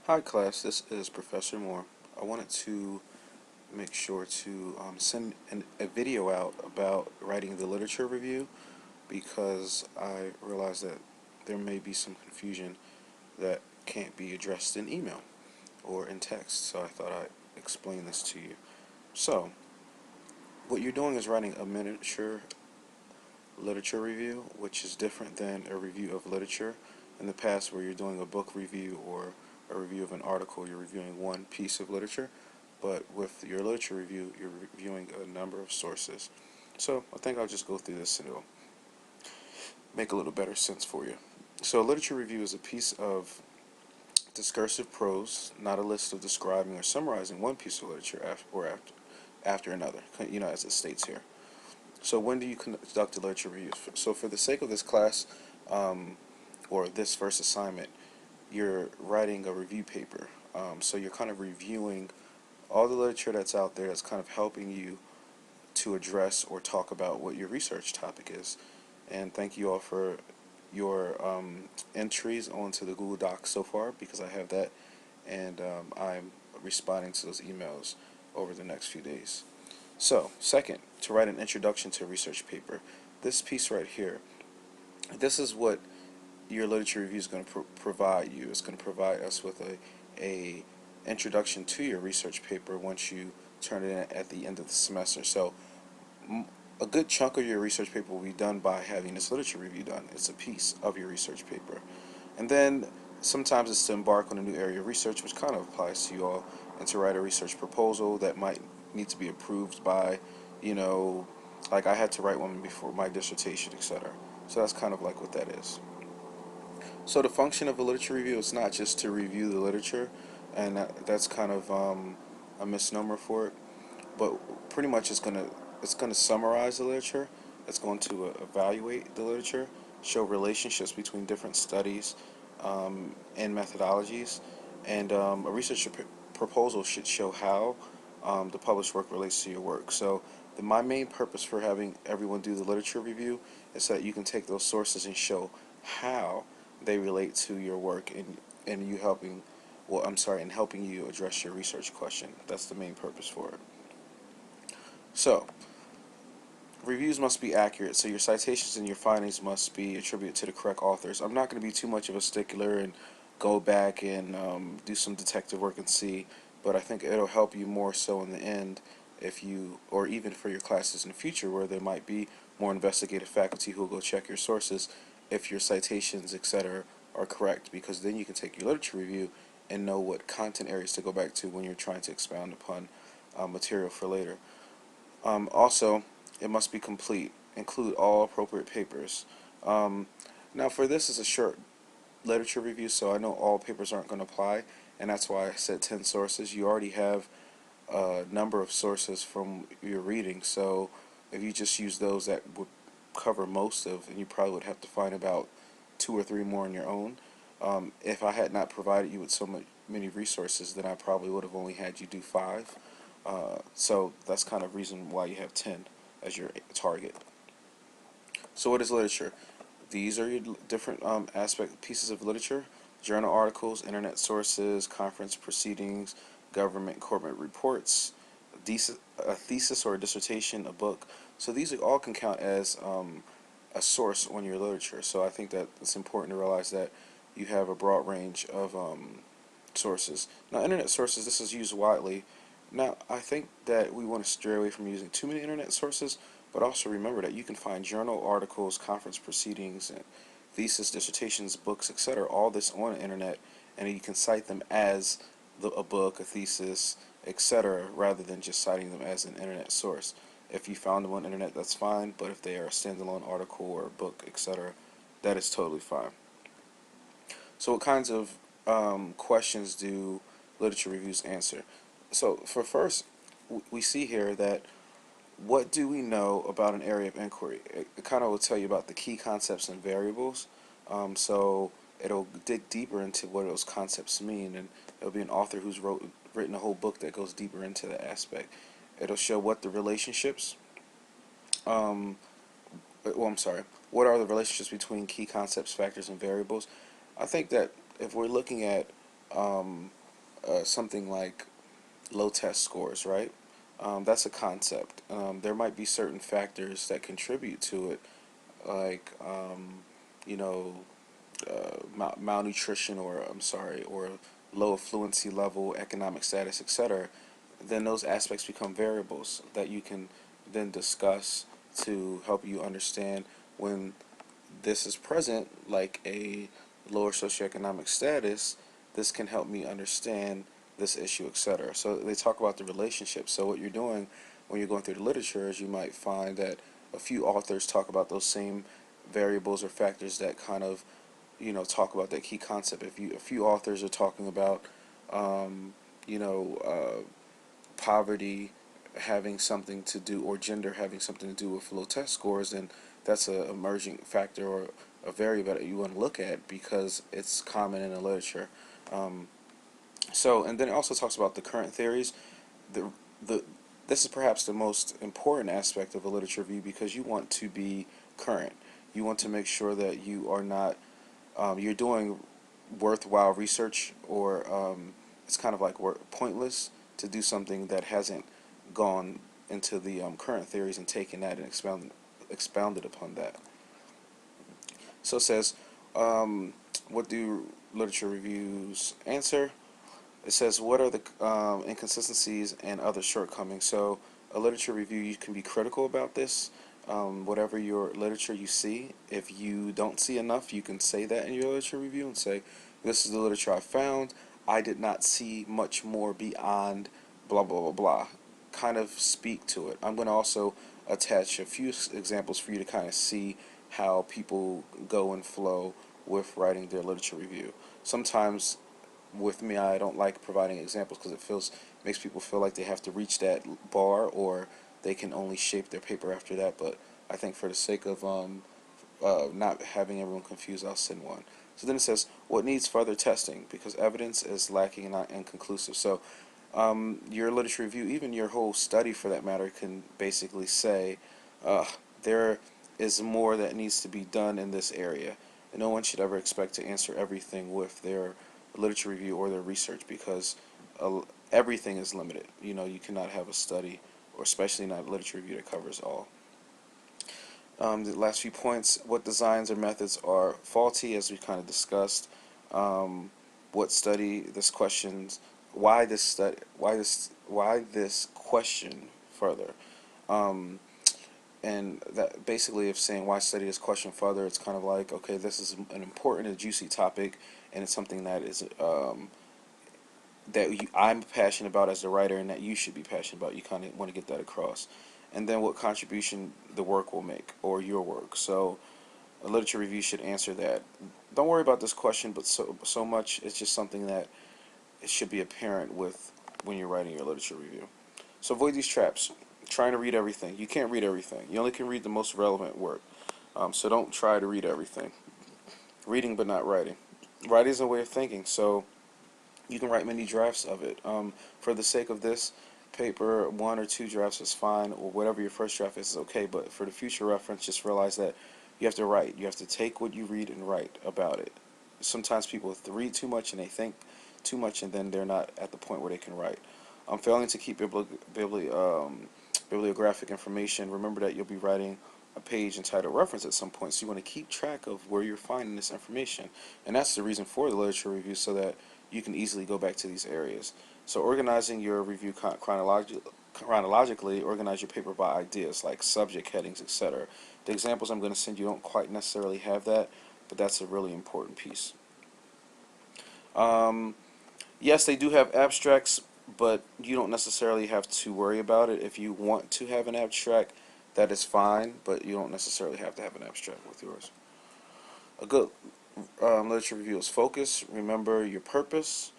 Hi class, this is Professor Moore. I wanted to make sure to send a video out about writing the literature review because I realized that there may be some confusion that can't be addressed in email or in text, so I thought I'd explain this to you. So, what you're doing is writing a miniature literature review, which is different than a review of literature. In the past, where you're doing a book review or a review of an article, you're reviewing one piece of literature, but with your literature review, you're reviewing a number of sources. So I think I'll just go through this and it'll make a little better sense for you. So a literature review is a piece of discursive prose, not a list of describing or summarizing one piece of literature after another, as it states here. So when do you conduct a literature review? So for the sake of this class, or this first assignment, you're writing a review paper. So you're kind of reviewing all the literature that's out there that's kind of helping you to address or talk about what your research topic is. And thank you all for your entries onto the Google Docs so far, because I have that, and I'm responding to those emails over the next few days. So, second, to write an introduction to a research paper. This piece right here, this is what your literature review is going to provide you. It's going to provide us with a introduction to your research paper once you turn it in at the end of the semester. So a good chunk of your research paper will be done by having this literature review done. It's a piece of your research paper. And then sometimes it's to embark on a new area of research, which kind of applies to you all, and to write a research proposal that might need to be approved by, like I had to write one before my dissertation, etc. So that's kind of like what that is. So the function of a literature review is not just to review the literature, and that's kind of a misnomer for it. But pretty much it's gonna summarize the literature. It's going to evaluate the literature, show relationships between different studies and methodologies, and a research proposal should show how the published work relates to your work. So my main purpose for having everyone do the literature review is so that you can take those sources and show how they relate to your work and you helping, well, I'm sorry, in helping you address your research question. That's the main purpose for it. So, reviews must be accurate, so your citations and your findings must be attributed to the correct authors. I'm not going to be too much of a stickler and go back and do some detective work and see, but I think it'll help you more so in the end if you, or even for your classes in the future where there might be more investigative faculty who will go check your sources if your citations, etc., are correct, because then you can take your literature review and know what content areas to go back to when you're trying to expound upon material for later. Also, it must be complete. Include all appropriate papers. Um, Now, for this is a short literature review, so I know all papers aren't going to apply, and that's why I said 10 sources. You already have a number of sources from your reading, so if you just use those, that would cover most of, and you probably would have to find about two or three more on your own. If I had not provided you with so many resources, then I probably would have only had you do 5. So that's kind of reason why you have 10 as your target. So what is literature? These are your different pieces of literature: journal articles, internet sources, conference proceedings, government corporate reports, a thesis or a dissertation, a book. So these all can count as a source on your literature. So I think that it's important to realize that you have a broad range of sources. Now, internet sources, this is used widely. Now, I think that we want to stray away from using too many internet sources, but also remember that you can find journal articles, conference proceedings, and thesis, dissertations, books, etc., all this on the internet, and you can cite them as a book, a thesis, etc., rather than just citing them as an internet source. If you found them on the internet, that's fine, but if they are a standalone article or a book, etc., that is totally fine. So what kinds of questions do literature reviews answer? So for first, we see here that what do we know about an area of inquiry? It kind of will tell you about the key concepts and variables. So it'll dig deeper into what those concepts mean, and it'll be an author who's written a whole book that goes deeper into that aspect. It'll show what the relationships, um, well, I'm sorry, what are the relationships between key concepts, factors, and variables. I think that if we're looking at something like low test scores, right? That's a concept. There might be certain factors that contribute to it, like you know, malnutrition, or I'm sorry, or low fluency level, economic status, etc. Then those aspects become variables that you can then discuss to help you understand when this is present, like a lower socioeconomic status. This can help me understand this issue, etc. So they talk about the relationship. So what you're doing when you're going through the literature is you might find that a few authors talk about those same variables or factors that kind of, talk about that key concept. If a few authors are talking about um, you know uh, poverty having something to do, or gender having something to do with low test scores, then that's a emerging factor or a variable that you want to look at because it's common in the literature. Um, and then it also talks about the current theories. The the This is perhaps the most important aspect of a literature review because you want to be current. You want to make sure that you are not you're doing worthwhile research, or it's kind of like pointless to do something that hasn't gone into the current theories and taken that and expounded upon that. So it says, what do literature reviews answer? It says, what are the inconsistencies and other shortcomings? So a literature review, you can be critical about this. Whatever your literature you see, if you don't see enough, you can say that in your literature review and say, this is the literature I found. I did not see much more beyond blah, blah, blah, blah. Kind of speak to it. I'm going to also attach a few examples for you to kind of see how people go and flow with writing their literature review. Sometimes with me, I don't like providing examples because makes people feel like they have to reach that bar, or they can only shape their paper after that. But I think for the sake of not having everyone confused, I'll send one. So then it says, what needs further testing because evidence is lacking and not inconclusive. So your literature review, even your whole study for that matter, can basically say uh, there is more that needs to be done in this area. And no one should ever expect to answer everything with their literature review or their research because everything is limited. You cannot have a study, or especially not a literature review, that covers all. The last few points: what designs or methods are faulty, as we kind of discussed. What study this questions, why this question further. Um, and that basically, if saying why study this question further, it's kind of like, okay, this is an important and juicy topic, and it's something that is I'm passionate about as a writer, and that you should be passionate about. You kind of want to get that across. And then what contribution the work will make, or your work. So a literature review should answer that. Don't worry about this question, but so much, it's just something that it should be apparent with when you're writing your literature review. So avoid these traps. Trying to read everything. You can't read everything. You only can read the most relevant work. So don't try to read everything. Reading but not writing. Writing is a way of thinking, so you can write many drafts of it. For the sake of this paper, 1 or 2 drafts is fine, or whatever your first draft is okay, but for the future reference, just realize that you have to write. You have to take what you read and write about it. Sometimes people read too much and they think too much, and then they're not at the point where they can write. Failing to keep bibliographic information. Remember that you'll be writing a page entitled reference at some point, so you want to keep track of where you're finding this information. And that's the reason for the literature review, so that you can easily go back to these areas. So organizing your review chronologically, organize your paper by ideas like subject headings, etc. The examples I'm going to send you don't quite necessarily have that, but that's a really important piece. Um, yes, they do have abstracts, but you don't necessarily have to worry about it. If you want to have an abstract, that is fine, but you don't necessarily have to have an abstract with yours. A good literature review is focus. Remember your purpose.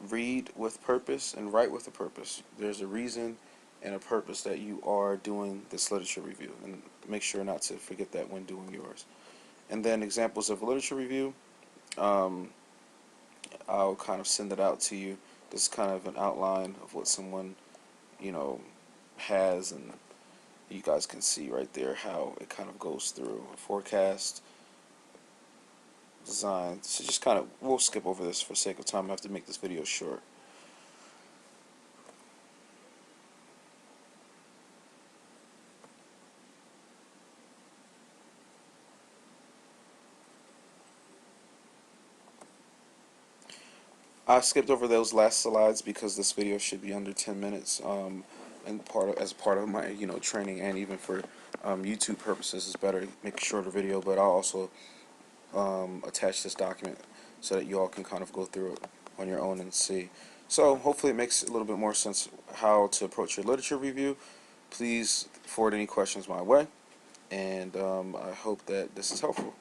Read with purpose and write with a purpose. There's a reason and a purpose that you are doing this literature review, and make sure not to forget that when doing yours. And then examples of literature review. Um, I'll kind of send it out to you. This is kind of an outline of what someone, you know, has, and you guys can see right there how it kind of goes through a forecast, design. So just kind of, we'll skip over this for sake of time. I have to make this video short. I skipped over those last slides because this video should be under 10 minutes. And as part of my training, and even for YouTube purposes, it's better to make a shorter video. But I'll also attach this document so that you all can kind of go through it on your own and see. So hopefully it makes a little bit more sense how to approach your literature review. Please forward any questions my way, and I hope that this is helpful.